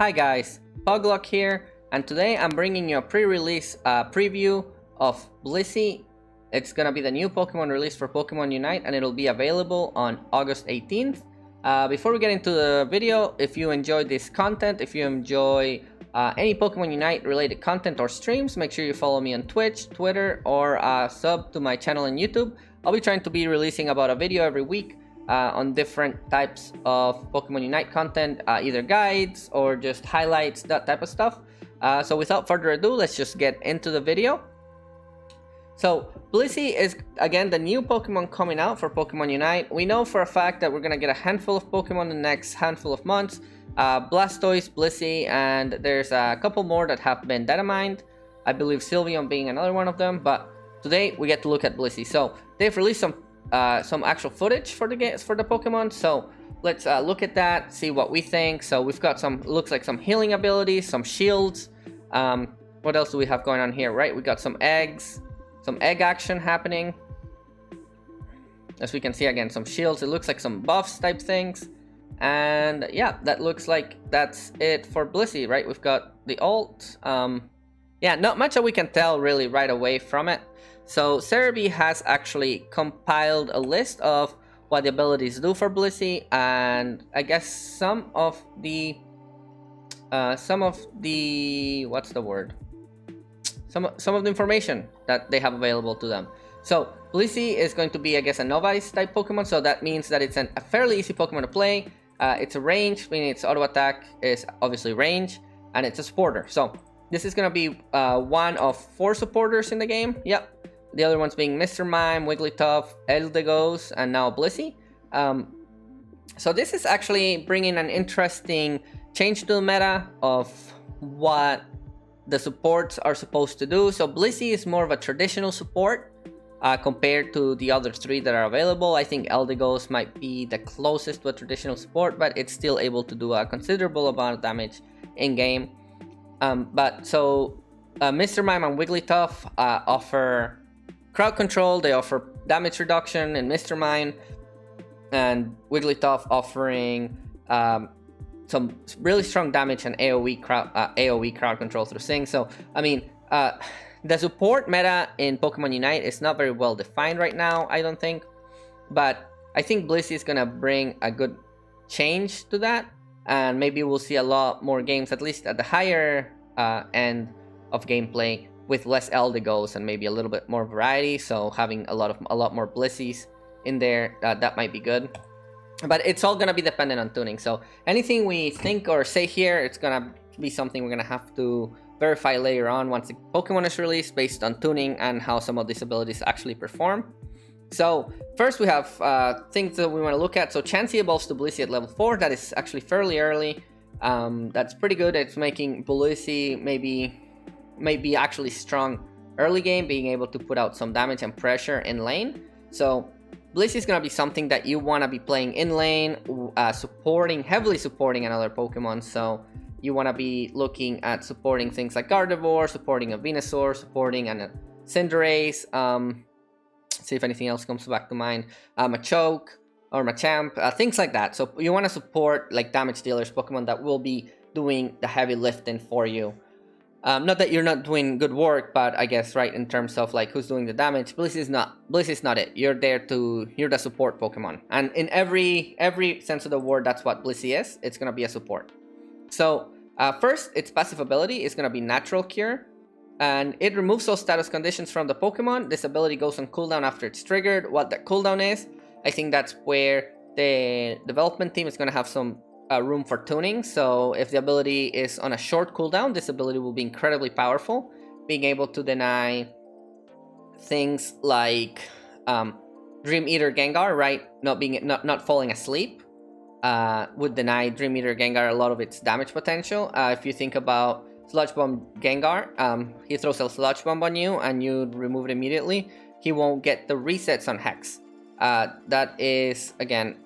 Hi guys, Puglock here, and today I'm bringing you a pre-release preview of Blissey. It's gonna be the new Pokemon release for Pokemon Unite, and it'll be available on August 18th. Before we get into the video, if you enjoyed this content, if you enjoy any Pokemon Unite related content or streams, make sure you follow me on Twitch, Twitter, or sub to my channel on YouTube. I'll be trying to be releasing about a video every week on different types of Pokemon Unite content, either guides or just highlights, that type of stuff. So without further ado, let's just get into the video. So Blissey is again the new Pokemon coming out for Pokemon Unite. We know for a fact that we're gonna get a handful of Pokemon in the next handful of months. Blastoise, Blissey, and there's a couple more that have been data mined. I believe Sylveon being another one of them, but today we get to look at Blissey. So they've released some actual footage for the Pokemon, so let's look at that, see what we think. So we've got some, looks like some healing abilities, some shields. What else do we have going on here? Right, we got some eggs, some egg action happening. As we can see, again, some shields. It looks like some buffs type things. And yeah, that looks like that's it for Blissey, right? We've got the ult. Yeah, not much that we can tell really right away from it. So Serebii has actually compiled a list of what the abilities do for Blissey, and I guess some of the what's the word? Some of the information that they have available to them. So Blissey is going to be, I guess, a novice type Pokemon, so that means that it's a fairly easy Pokemon to play. It's a range, meaning its auto attack is obviously range, and it's a supporter. So this is going to be one of 4 supporters in the game. Yep. The other ones being Mr. Mime, Wigglytuff, LDgos, and now Blissey. So this is actually bringing an interesting change to the meta of what the supports are supposed to do. So Blissey is more of a traditional support compared to the other 3 that are available. I think LDgos might be the closest to a traditional support, but it's still able to do a considerable amount of damage in game. Mr. Mime and Wigglytuff offer crowd control, they offer damage reduction in Mr. Mime, and Wigglytuff offering some really strong damage and AoE crowd control through Sing. So, I mean, the support meta in Pokemon Unite is not very well defined right now, I don't think. But I think Blissey is going to bring a good change to that. And maybe we'll see a lot more games, at least at the higher end of gameplay, with less LDgos and maybe a little bit more variety. So having a lot more Blisseys in there, that might be good. But it's all gonna be dependent on tuning. So anything we think or say here, it's gonna be something we're gonna have to verify later on once the Pokemon is released, based on tuning and how some of these abilities actually perform. So first we have things that we want to look at. So Chansey evolves to Blissey at level 4. That is actually fairly early. That's pretty good. It's making Blissey maybe actually strong early game, being able to put out some damage and pressure in lane. So Blissey is going to be something that you want to be playing in lane, heavily supporting another Pokemon. So you want to be looking at supporting things like Gardevoir, supporting a Venusaur, supporting a Cinderace, see if anything else comes back to mind, Machoke or Machamp, things like that. So you want to support like damage dealers, Pokemon that will be doing the heavy lifting for you. Not that you're not doing good work, but I guess, right, in terms of like who's doing the damage, Blissey is not it. You're the support Pokemon, and in every sense of the word, that's what Blissey is. It's gonna be a support. So first, its passive ability is gonna be Natural Cure, and it removes all status conditions from the Pokemon. This ability goes on cooldown after it's triggered. What that cooldown is, I think that's where the development team is gonna have some room for tuning. So if the ability is on a short cooldown, this ability will be incredibly powerful, being able to deny things like Dream Eater Gengar, right? Not falling asleep would deny Dream Eater Gengar a lot of its damage potential. If you think about Sludge Bomb Gengar, he throws a Sludge Bomb on you and you remove it immediately. He won't get the resets on Hex. That is, again,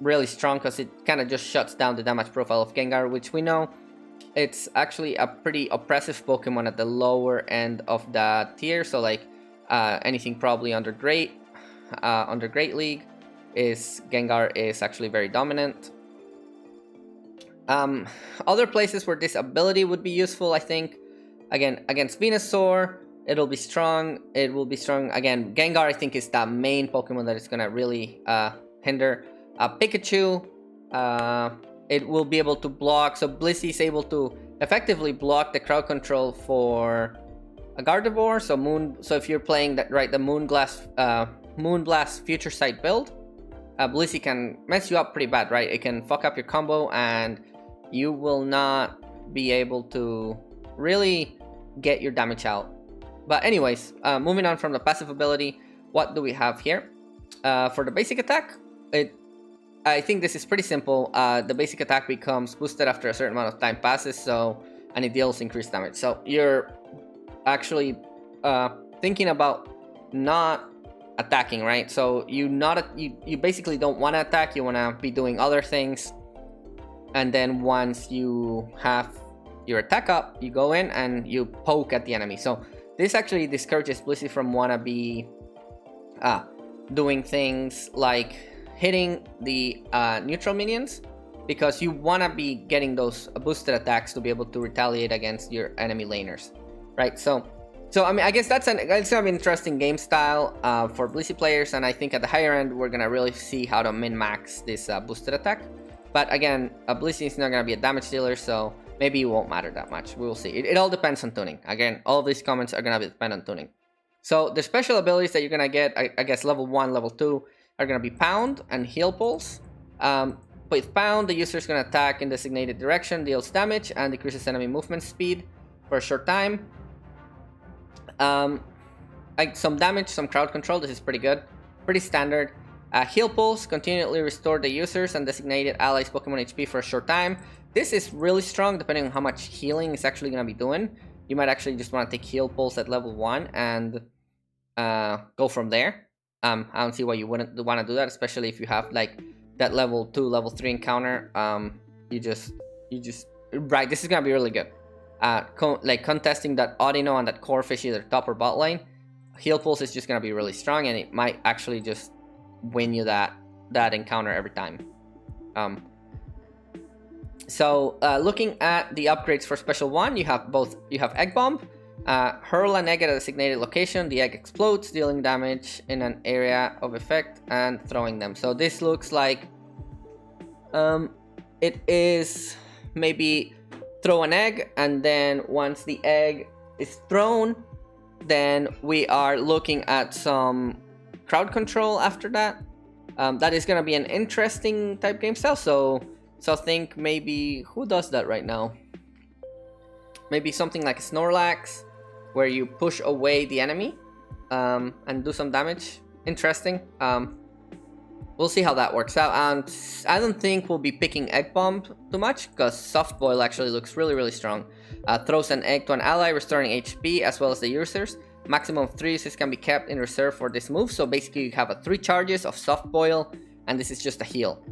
really strong because it kind of just shuts down the damage profile of Gengar, which we know it's actually a pretty oppressive Pokemon at the lower end of the tier. So like anything probably under Great League, Gengar is actually very dominant. Other places where this ability would be useful, I think, again, against Venusaur, it'll be strong. It will be strong. Again, Gengar, I think, is the main Pokemon that is going to really hinder. Pikachu, it will be able to block. So Blissey is able to effectively block the crowd control for a Gardevoir. So if you're playing that right, the Moonblast Future Sight build, Blissey can mess you up pretty bad, right? It can fuck up your combo and you will not be able to really get your damage out. But anyways, moving on from the passive ability, what do we have here? For the basic attack, I think this is pretty simple. The basic attack becomes boosted after a certain amount of time passes, and it deals increased damage. So you're actually thinking about not attacking, right? So you basically don't want to attack. You want to be doing other things, and then once you have your attack up, you go in and you poke at the enemy. So this actually discourages Blissey from wanna be doing things like hitting the neutral minions, because you wanna be getting those boosted attacks to be able to retaliate against your enemy laners, right? So I mean, I guess that's an interesting game style for Blissey players, and I think at the higher end we're gonna really see how to min-max this boosted attack. But again, Blissey is not gonna be a damage dealer, so maybe it won't matter that much. We will see. It all depends on tuning. Again, all of these comments are gonna depend on tuning. So the special abilities that you're gonna get, I guess level 1, level 2, are gonna be Pound and Heal Pulse. With Pound, the user is gonna attack in designated direction, deals damage, and decreases enemy movement speed for a short time. Some damage, some crowd control. This is pretty good, pretty standard. Heal Pulse, continually restore the users and designated allies Pokemon HP for a short time. This is really strong depending on how much healing it's actually going to be doing. You might actually just want to take Heal Pulse at level 1 and go from there. I don't see why you wouldn't want to do that, especially if you have like that level 2, level 3 encounter. You just right, this is going to be really good. Like contesting that Audino and that Corphish either top or bot lane. Heal Pulse is just going to be really strong, and it might actually just win you that encounter every time. So looking at the upgrades for Special 1, you have Egg Bomb. Hurl an egg at a designated location. The egg explodes, dealing damage in an area of effect and throwing them. So this looks like it is maybe throw an egg, and then once the egg is thrown, then we are looking at some crowd control after that. That is going to be an interesting type game style. So think maybe, who does that right now? Maybe something like Snorlax, where you push away the enemy and do some damage. Interesting. We'll see how that works out. And I don't think we'll be picking Egg Bomb too much, because Soft Boil actually looks really, really strong. Throws an egg to an ally, restoring HP as well as the users. Maximum of 3 uses can be kept in reserve for this move. So basically you have 3 charges of Soft Boil, and this is just a heal.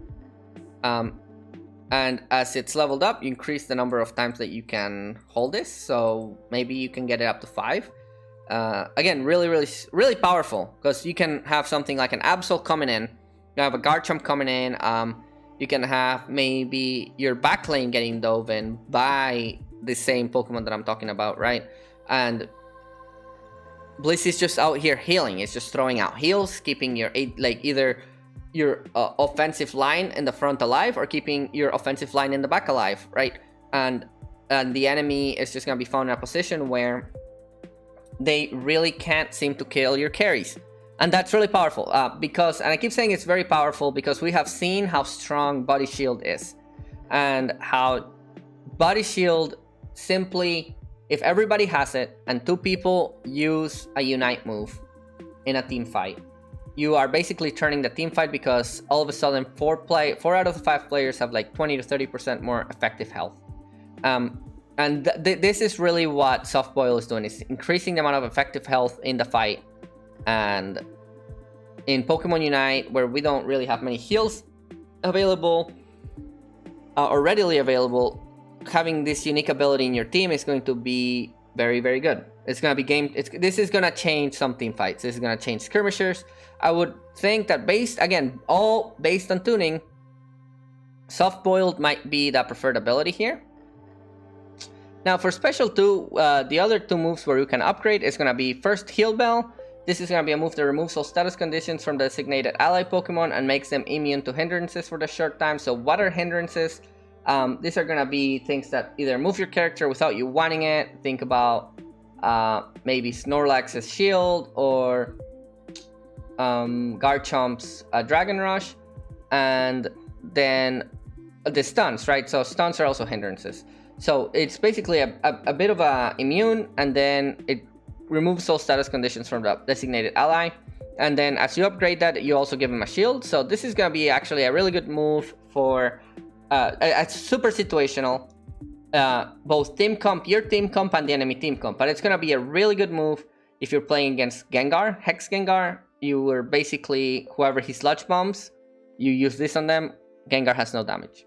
And as it's leveled up, you increase the number of times that you can hold this. So maybe you can get it up to 5. Again, really, really, really powerful, because you can have something like an Absol coming in. You have a Garchomp coming in. You can have maybe your back lane getting dove in by the same Pokemon that I'm talking about, right? And Blissey is just out here healing. It's just throwing out heals, keeping your either your offensive line in the front alive, or keeping your offensive line in the back alive, right? And the enemy is just gonna be found in a position where they really can't seem to kill your carries. And that's really powerful, because, and I keep saying it's very powerful because we have seen how strong Body Shield is, and how Body Shield simply, if everybody has it and 2 people use a Unite move in a team fight, you are basically turning the team fight, because all of a sudden 4 out of the 5 players have like 20 to 30% more effective health. And this is really what Soft Boil is doing, is increasing the amount of effective health in the fight. And in Pokemon Unite, where we don't really have many heals available or readily available, having this unique ability in your team is going to be very, very good. It's going to be this is going to change some team fights. This is going to change skirmishers. I would think that all based on tuning, Soft Boiled might be the preferred ability here. Now for Special 2, the other 2 moves where you can upgrade is going to be first Heal Bell. This is going to be a move that removes all status conditions from the designated ally Pokemon and makes them immune to hindrances for the short time. So what are hindrances? These are going to be things that either move your character without you wanting it. Think about maybe Snorlax's Shield or Garchomp's Dragon Rush. And then the stuns, right? So stuns are also hindrances. So it's basically a bit of a immune, and then it removes all status conditions from the designated ally. And then as you upgrade that, you also give him a shield. So this is going to be actually a really good move for it's super situational. Both team comp, your team comp, and the enemy team comp. But it's going to be a really good move if you're playing against Gengar, Hex Gengar. You were basically, whoever he sludge bombs, you use this on them, Gengar has no damage.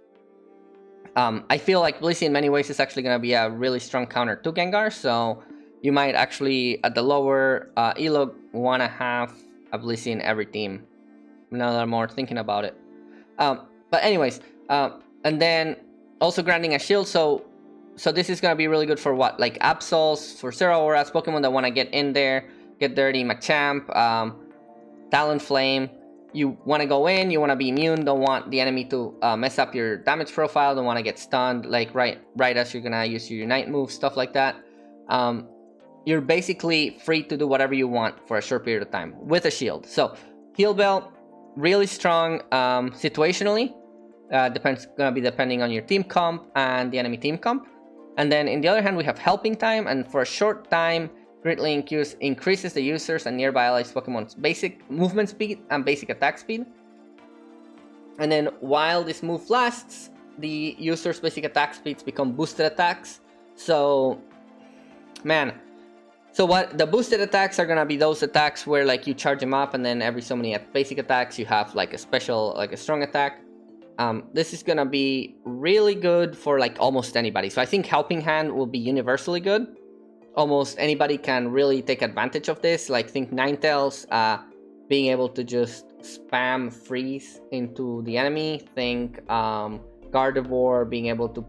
I feel like Blissey in many ways is actually going to be a really strong counter to Gengar, so you might actually, at the lower Elo, want to have a Blissey in every team. Now that I'm more thinking about it. But anyways, and then also granting a shield, so this is going to be really good for what? Like Absols, for Zeraoras, Pokemon that want to get in there, get dirty, Machamp, Talonflame. You want to go in, you want to be immune, don't want the enemy to mess up your damage profile, don't want to get stunned, like right as you're going to use your Unite move, stuff like that. You're basically free to do whatever you want for a short period of time with a shield. So, Heal Bell, really strong situationally. Gonna be depending on your team comp and the enemy team comp. And then, in the other hand, we have Helping Time, and for a short time, greatly increases the user's and nearby allies Pokemon's basic movement speed and basic attack speed. And then while this move lasts, the user's basic attack speeds become boosted attacks. So, man. So what the boosted attacks are gonna be those attacks where like you charge them up and then every so many basic attacks you have like a special, like a strong attack. This is gonna be really good for like almost anybody. So I think Helping Hand will be universally good. Almost anybody can really take advantage of this. Like think Ninetales, being able to just spam freeze into the enemy. Think Gardevoir being able to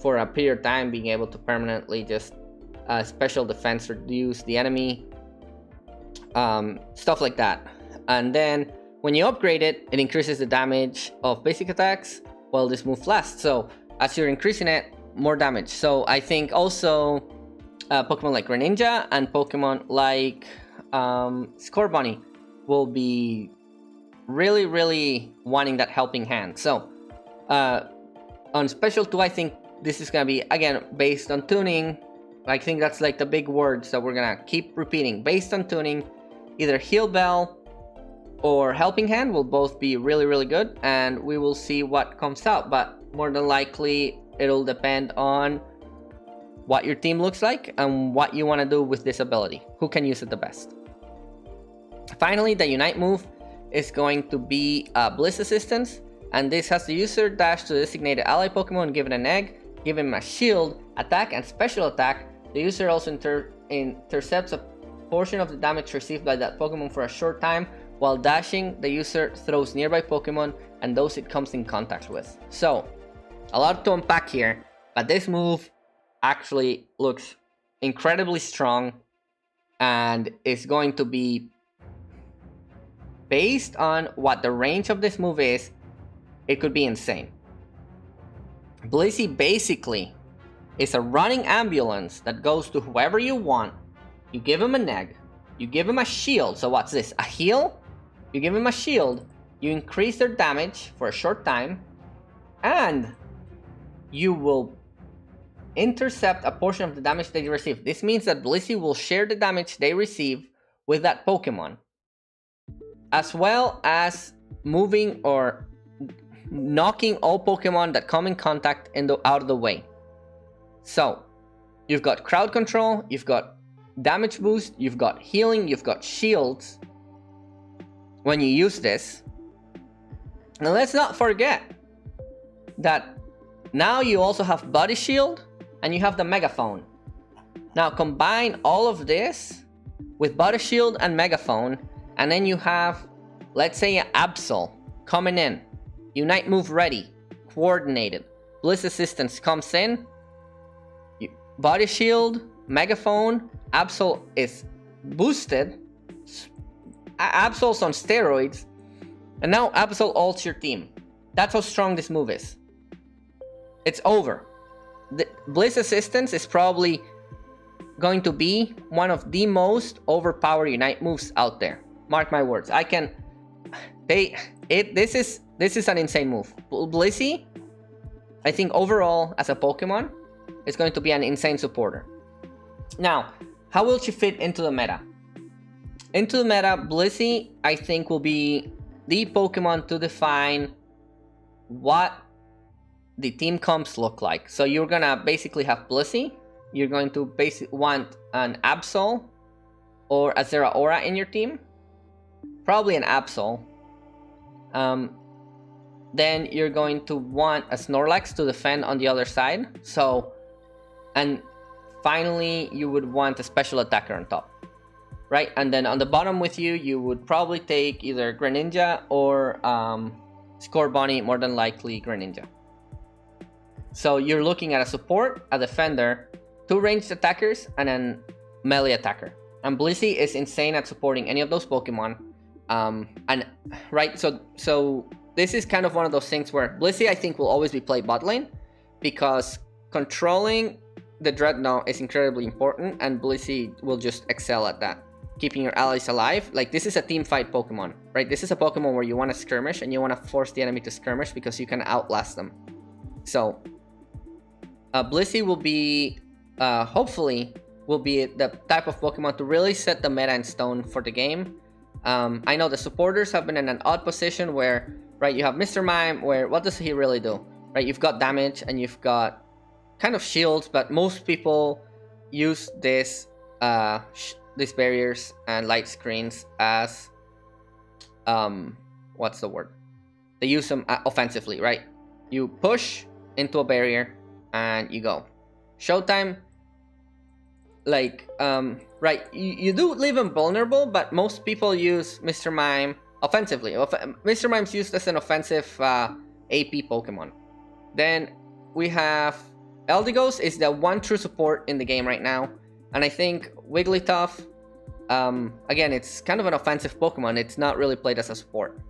for a period of time being able to permanently just special defense reduce the enemy. Stuff like that. And then when you upgrade it, it increases the damage of basic attacks while this move lasts. So as you're increasing it, more damage. So I think also Pokemon like Greninja and Pokemon like Scorbunny will be really wanting that Helping Hand. So on Special 2, I think this is going to be, again, based on tuning. I think that's like the big words that we're going to keep repeating. Based on tuning, either Heal Bell or Helping Hand will both be really good, and we will see what comes out. But more than likely, it'll depend on what your team looks like and what you want to do with this ability, who can use it the best. Finally, the Unite move is going to be Bliss Assistance, and this has the user dash to the designated ally Pokemon, give it an egg, give him a shield, attack, and special attack. The user also intercepts a portion of the damage received by that Pokemon for a short time. While dashing, the user throws nearby Pokemon and those it comes in contact with. So, a lot to unpack here, but this move actually looks incredibly strong and is going to be, based on what the range of this move is, it could be insane. Blissey basically is a running ambulance that goes to whoever you want. You give him an egg, you give him a shield. So what's this, a heal? You give him a shield, you increase their damage for a short time, and you will intercept a portion of the damage they receive. This means that Blissey will share the damage they receive with that Pokemon, as well as moving or knocking all Pokemon that come in contact out of the way. So, you've got crowd control, you've got damage boost, you've got healing, you've got shields when you use this. And let's not forget that now you also have Body Shield and you have the Megaphone. Now combine all of this with Body Shield and Megaphone, and then you have, let's say, an Absol coming in, Unite move ready, coordinated. Bliss Assistance comes in, Body Shield, Megaphone, Absol is boosted, Absol's on steroids, and now Absol ults your team. That's how strong this move is. It's over. The Bliss Assistance is probably going to be one of the most overpowered Unite moves out there. Mark my words. This is an insane move. Blissey, I think overall as a Pokemon, is going to be an insane supporter. Now, how will she fit into the meta? Into the meta, Blissey, I think, will be the Pokemon to define what the team comps look like. So you're gonna basically have Blissey. You're going to want an Absol or a Zeraora in your team. Probably an Absol. Then you're going to want a Snorlax to defend on the other side. So, and finally, you would want a special attacker on top, right? And then on the bottom with you, you would probably take either Greninja or Scorbunny, more than likely Greninja. So you're looking at a support, a defender, 2 ranged attackers, and a melee attacker. And Blissey is insane at supporting any of those Pokemon. And right, so this is kind of one of those things where Blissey, I think, will always be played bot lane because controlling the Dreadnought is incredibly important, and Blissey will just excel at that, keeping your allies alive. Like, this is a team fight Pokemon, right? This is a Pokemon where you want to skirmish and you want to force the enemy to skirmish because you can outlast them. So Blissey will be hopefully will be the type of Pokemon to really set the meta in stone for the game. I know the supporters have been in an odd position where, right, you have Mr. Mime, where what does he really do? Right, you've got damage and you've got kind of shields, but most people use these barriers and light screens as what's the word? They use them offensively, right? You push into a barrier and you go. Showtime, like, right, you do leave him vulnerable, but most people use Mr. Mime offensively. Mr. Mime's used as an offensive AP Pokemon. Then we have LDgos is the one true support in the game right now. And I think Wigglytuff, again, it's kind of an offensive Pokemon. It's not really played as a support.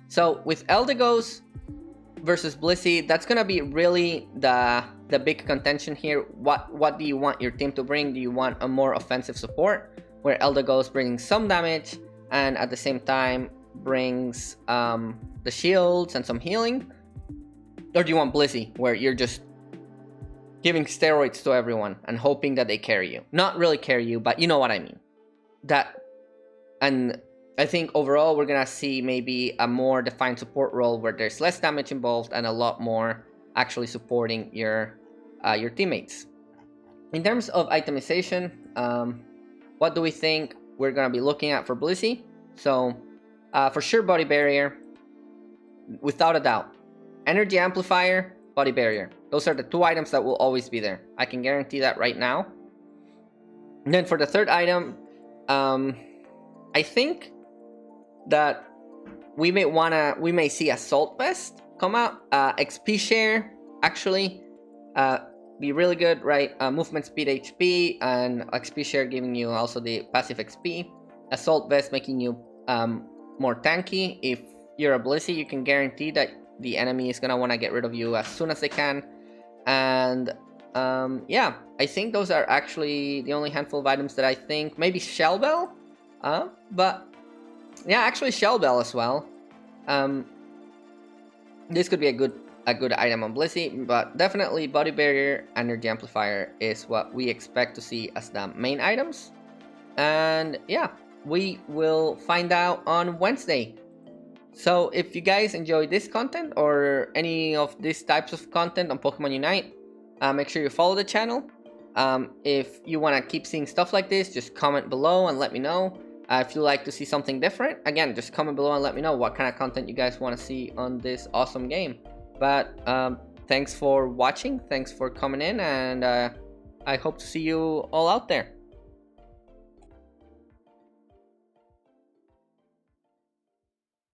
So with LDgos versus Blissey, that's gonna be really the big contention here. What do you want your team to bring? Do you want a more offensive support where LDgos brings some damage and at the same time brings the shields and some healing? Or do you want Blissey where you're just giving steroids to everyone and hoping that they carry you? Not really carry you, but you know what I mean. And I think overall we're gonna see maybe a more defined support role where there's less damage involved and a lot more actually supporting your teammates. In terms of itemization, what do we think we're gonna be looking at for Blissey? So for sure, body barrier, without a doubt. Energy amplifier, body barrier. Those are the 2 items that will always be there. I can guarantee that right now. And then for the third item, I think that we may see Assault Vest come out. XP share actually be really good, right? Movement speed, HP, and XP share giving you also the passive XP. Assault Vest making you more tanky. If you're a Blissey, you can guarantee that the enemy is gonna want to get rid of you as soon as they can. And yeah, I think those are actually the only handful of items that I think. Maybe Shell Bell, but yeah, actually Shell Bell as well. This could be a good item on Blissey, but definitely body barrier, energy amplifier is what we expect to see as the main items. And yeah, we will find out on Wednesday. So if you guys enjoy this content or any of these types of content on Pokemon Unite, make sure you follow the channel. If you want to keep seeing stuff like this, just comment below and let me know. If you like to see something different, again, just comment below and let me know what kind of content you guys want to see on this awesome game. But thanks for watching, thanks for coming in, and I hope to see you all out there.